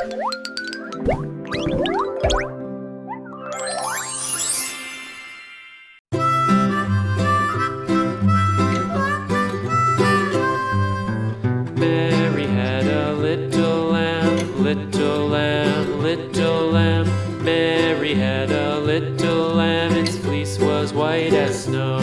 Mary had a little lamb, little lamb, little lamb. Mary had a little lamb, its fleece was white as snow.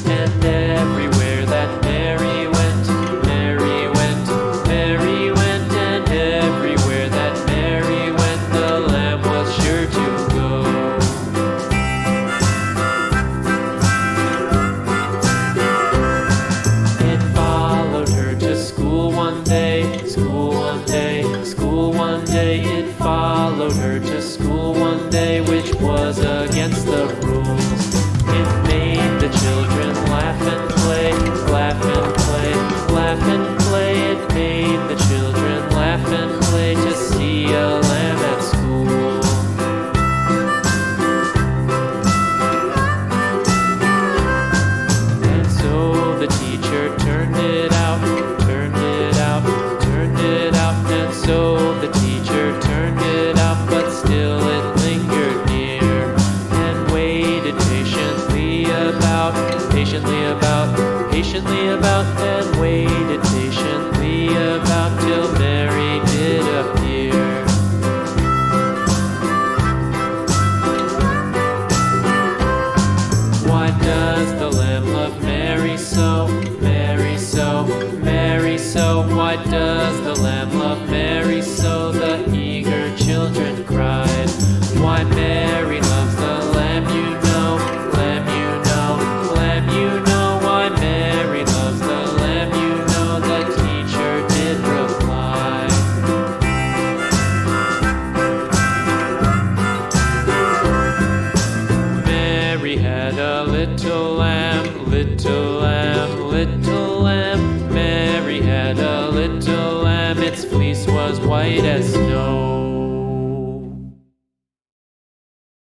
And everywhere that Mary went, Mary went, Mary went. And everywhere that Mary went, the lamb was sure to go. It followed her to school one day, school one day, school one day. It followed her to school one day, which was against the rules. It made the children laugh and play, laugh and play, laugh and play. It made the children laugh and play to see a lamb at school. And so the teacher turned it out, turned it out, turned it out. And so the teacher turned it out, but still it lingered near and waited patiently about, patiently about, patiently about, and waited patiently about till Mary did appear. Why does the lamb love Mary so, Mary so, Mary so? Why does the lamb love Mary so? The eager children cried. Why Mary loves the lamb, you know, lamb, you know, lamb, you know. Why Mary loves the lamb, you know, the teacher did reply. Mary had a little lamb, little lamb, little lamb. Mary had a little lamb, its fleece was white as snow.